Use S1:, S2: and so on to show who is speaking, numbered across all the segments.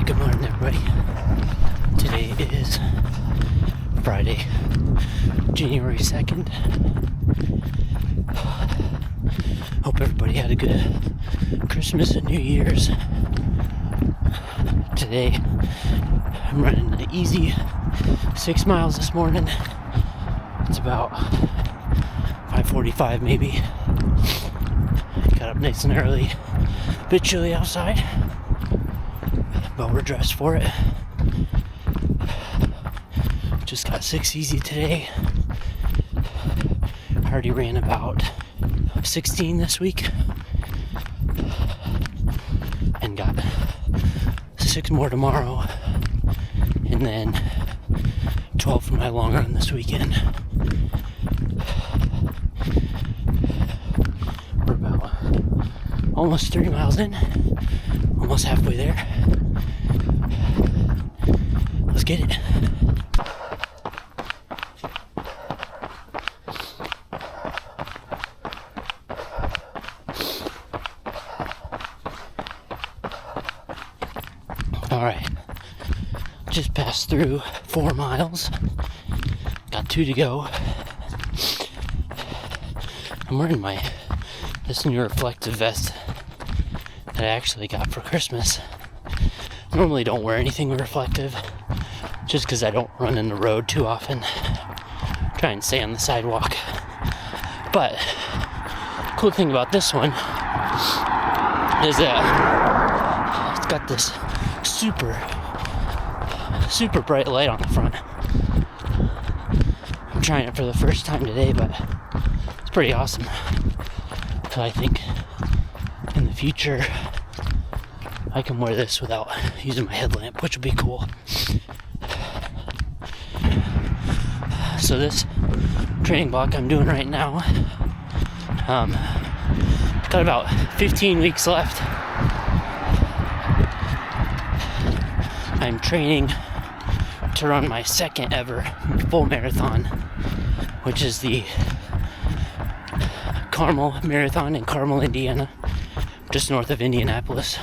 S1: Good morning, everybody. Today is Friday, January 2nd. Hope everybody had a good Christmas and New Year's. Today, I'm running an easy 6 miles this morning. It's about 5:45 maybe. Got up nice and early. A bit chilly outside, but we're dressed for it. Just got 6 easy today. Already ran about 16 this week. And got 6 more tomorrow. And then 12 for my long run this weekend. We're about almost 3 miles in. Almost halfway there. Let's get it. Alright. Just passed through 4 miles. Got 2 to go. I'm wearing this new reflective vest that I actually got for Christmas. I normally don't wear anything reflective, just because I don't run in the road too often. Try and stay on the sidewalk. But cool thing about this one is that it's got this super bright light on the front. I'm trying it for the first time today, but it's pretty awesome. So I think in the future I can wear this without using my headlamp, which would be cool. So this training block I'm doing right now, got about 15 weeks left. I'm training to run my second ever full marathon, which is the Carmel Marathon in Carmel, Indiana, just north of Indianapolis,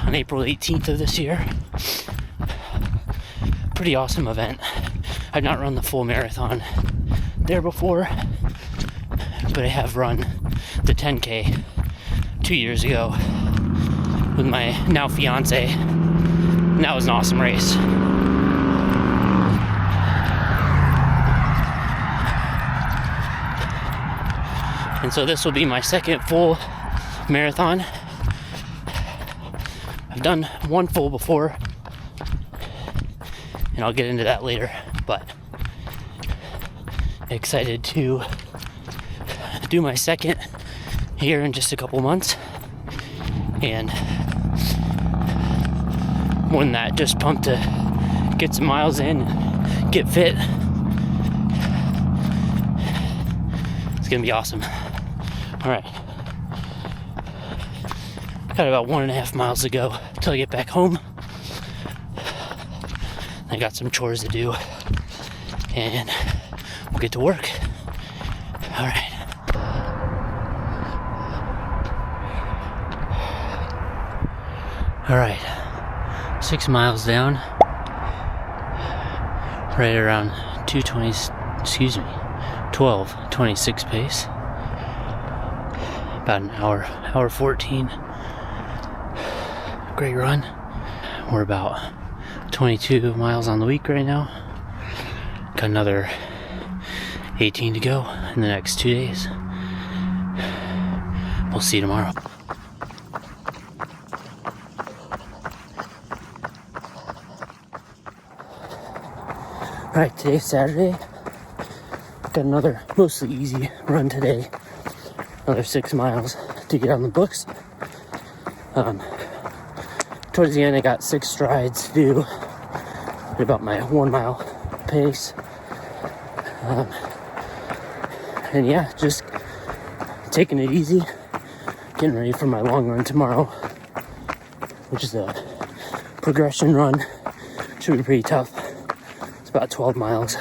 S1: on April 18th of this year. Pretty awesome event. I've not run the full marathon there before, but I have run the 10K 2 years ago with my now fiance, and that was an awesome race. And so this will be my second full marathon. I've done one full before, and I'll get into that later, but excited to do my second here in just a couple months. And more than that, just pumped to get some miles in and get fit. It's gonna be awesome. Alright, got about 1.5 miles to go till I get back home. I got some chores to do, and we'll get to work. Alright. Alright, 6 miles down, right around 12:26 pace. About an hour 14. Great run. We're about 22 miles on the week right now. Got another 18 to go in the next 2 days. We'll see you tomorrow. Alright, today's Saturday. got another mostly easy run today. Another 6 miles to get on the books. Towards the end, I got 6 strides to do at about my 1 mile pace. And yeah, just taking it easy, getting ready for my long run tomorrow, which is a progression run. Should be pretty tough. It's about 12 miles.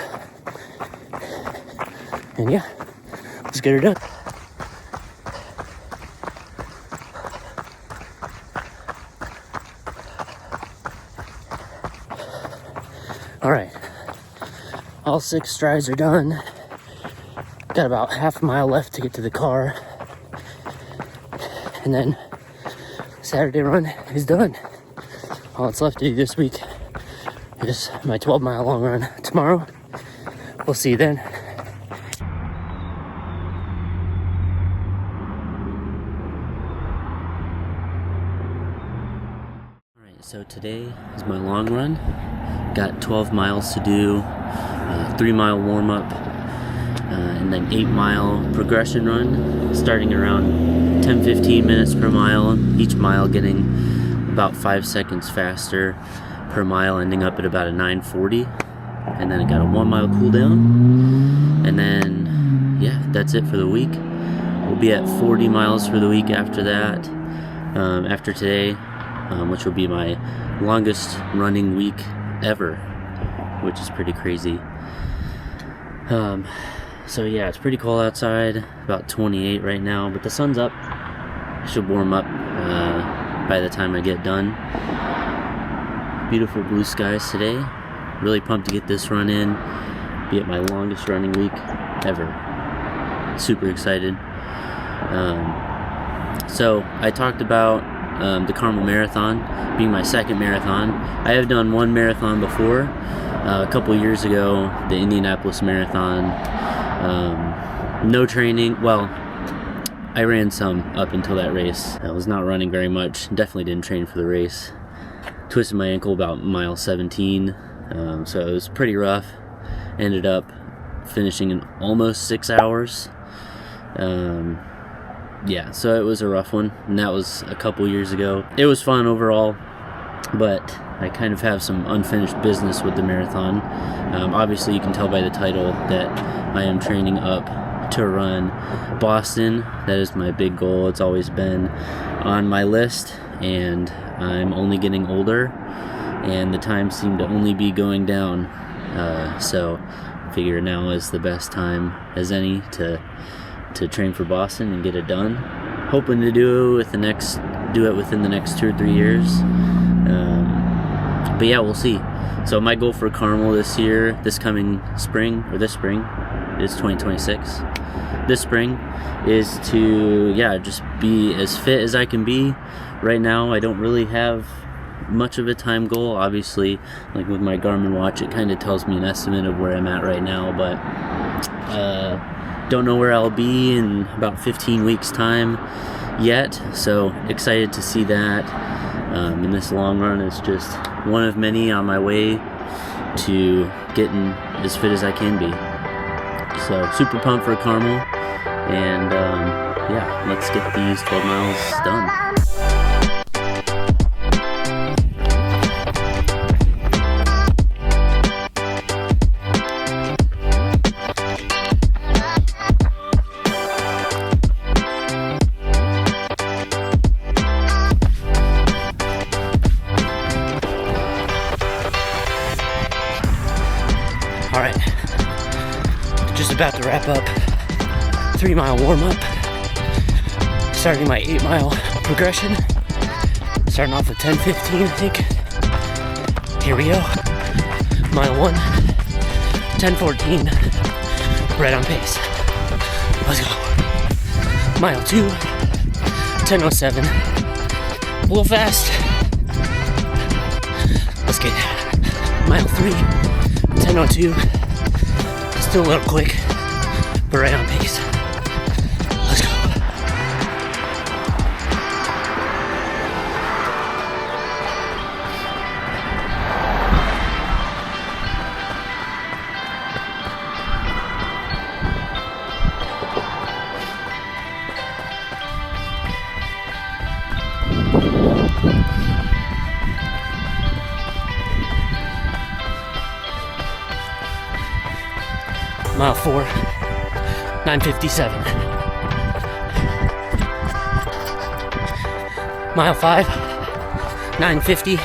S1: And yeah, let's get her done. All right, all 6 strides are done. Got about half a mile left to get to the car. And then Saturday run is done. All that's left to do this week is my 12-mile long run tomorrow. We'll see you then. Alright, so today is my long run. Got 12 miles to do, 3-mile warm-up, and then 8-mile progression run, starting around 10-15 minutes per mile, each mile getting about 5 seconds faster per mile, ending up at about a 9:40. And then I got a 1-mile cool down, and then yeah, that's it for the week. We'll be at 40 miles for the week after that, after today, which will be my longest running week ever, which is pretty crazy. So yeah, it's pretty cold outside, about 28 right now, but the sun's up. Should warm up by the time I get done. Beautiful blue skies today. Really pumped to get this run in. Be at my longest running week ever. Super excited. So I talked about the Carmel Marathon being my second marathon. I have done one marathon before, a couple years ago, the Indianapolis Marathon. No training. Well, I ran some up until that race. I was not running very much. Definitely didn't train for the race. Twisted my ankle about mile 17, so it was pretty rough. Ended up finishing in almost 6 hours. Yeah, so it was a rough one, and that was a couple years ago. It was fun overall, but I kind of have some unfinished business with the marathon. Obviously, you can tell by the title that I am training up to run Boston. That is my big goal. It's always been on my list, and I'm only getting older, and the times seem to only be going down. So I figure now is the best time as any to train for Boston and get it done. Hoping to do it within the next 2 or 3 years. But yeah, we'll see. So my goal for Carmel this spring is 2026. This spring is to just be as fit as I can be. Right now I don't really have much of a time goal. Obviously, like with my Garmin watch, it kind of tells me an estimate of where I'm at right now, but don't know where I'll be in about 15 weeks time yet, so excited to see that. And this long run is just one of many on my way to getting as fit as I can be. So super pumped for Carmel, and let's get these 12 miles done. Alright, just about to wrap up 3-mile warm-up, starting my 8-mile progression, starting off at 10:15, I think. Here we go. Mile 1, 10:14, right on pace. Let's go. Mile 2, 10:07, a little fast. Let's get it. Mile 3, 10:02, still a little quick, but right on pace. Let's go. Mile 4, 9:57. Mile 5, 9:50.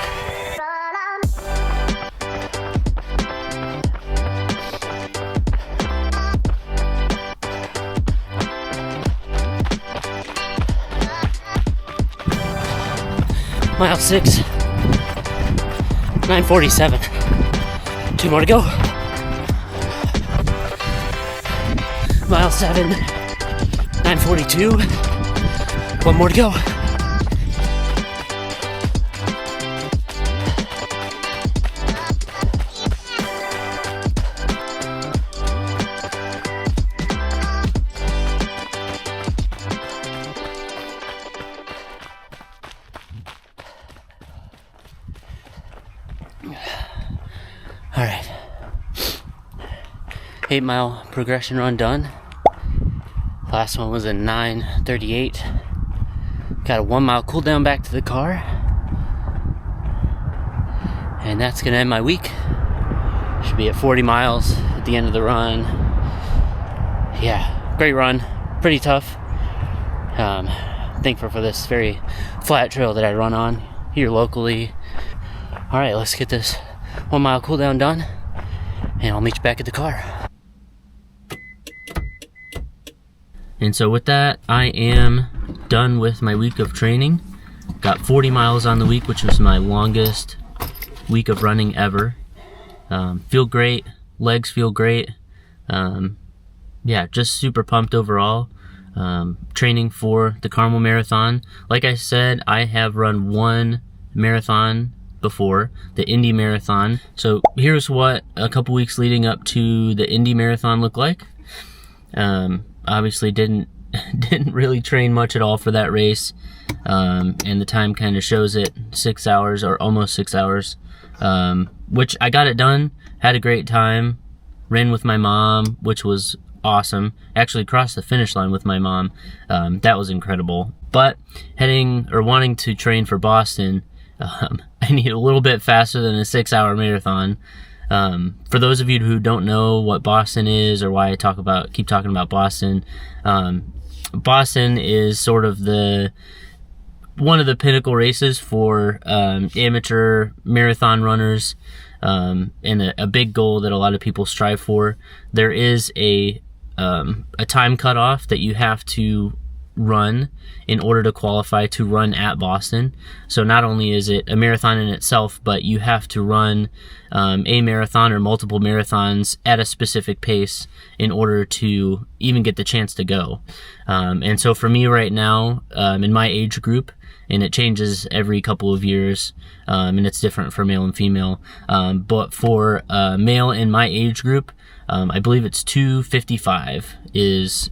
S1: Mile 6, 9:47. 2 more to go. Mile 7, 9:42. 1 more to go. All right, 8-mile progression run done. Last one was a 9:38. Got a 1-mile cool down back to the car. And that's gonna end my week. Should be at 40 miles at the end of the run. Yeah, great run, pretty tough. Thankful for this very flat trail that I run on here locally. All right, let's get this 1-mile cool down done, and I'll meet you back at the car. And so with that, I am done with my week of training. Got 40 miles on the week, which was my longest week of running ever. Feel great, legs feel great. Yeah, just super pumped overall. Training for the Carmel Marathon. Like I said, I have run one marathon before, the Indy Marathon. So here's what a couple weeks leading up to the Indy Marathon looked like. Obviously didn't really train much at all for that race, and the time kind of shows it, 6 hours or almost 6 hours, which I got it done, had a great time, ran with my mom, which was awesome. Actually crossed the finish line with my mom. That was incredible. But wanting to train for Boston, I need a little bit faster than a 6-hour marathon. For those of you who don't know what Boston is or why I keep talking about Boston, Boston is sort of one of the pinnacle races for amateur marathon runners, and a big goal that a lot of people strive for. There is a time cutoff that you have to run in order to qualify to run at Boston. So not only is it a marathon in itself, but you have to run a marathon or multiple marathons at a specific pace in order to even get the chance to go. And so for me right now, in my age group, and it changes every couple of years, and it's different for male and female, but for male in my age group, I believe it's 2:55 is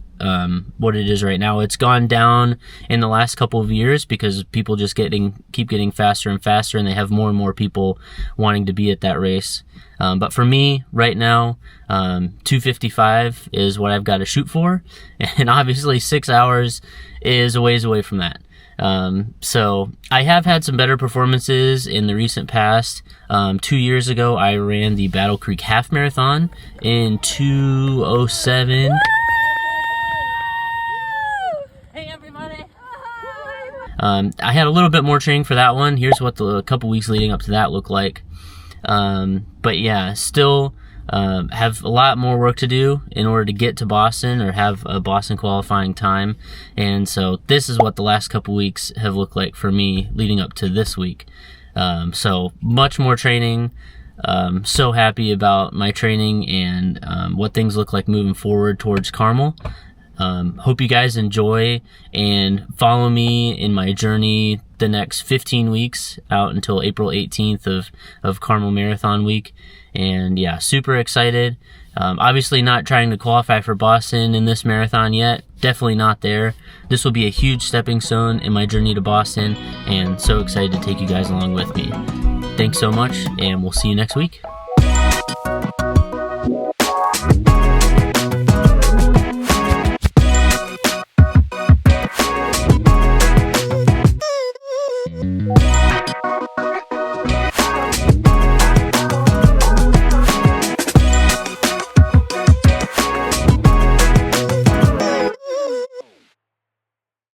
S1: what it is right now. It's gone down in the last couple of years because people just keep getting faster and faster, and they have more and more people wanting to be at that race. But for me right now, 2:55 is what I've got to shoot for, and obviously 6 hours is a ways away from that. So I have had some better performances in the recent past. 2 years ago, I ran the Battle Creek Half Marathon in 2:07. I had a little bit more training for that one. Here's what the couple weeks leading up to that looked like. But yeah, still have a lot more work to do in order to get to Boston or have a Boston qualifying time. And so this is what the last couple weeks have looked like for me leading up to this week. So much more training. So happy about my training and what things look like moving forward towards Carmel. Hope you guys enjoy and follow me in my journey the next 15 weeks out until April 18th of Carmel Marathon Week. And yeah, super excited. Obviously not trying to qualify for Boston in this marathon yet. Definitely not there. This will be a huge stepping stone in my journey to Boston, and so excited to take you guys along with me. Thanks so much, and we'll see you next week.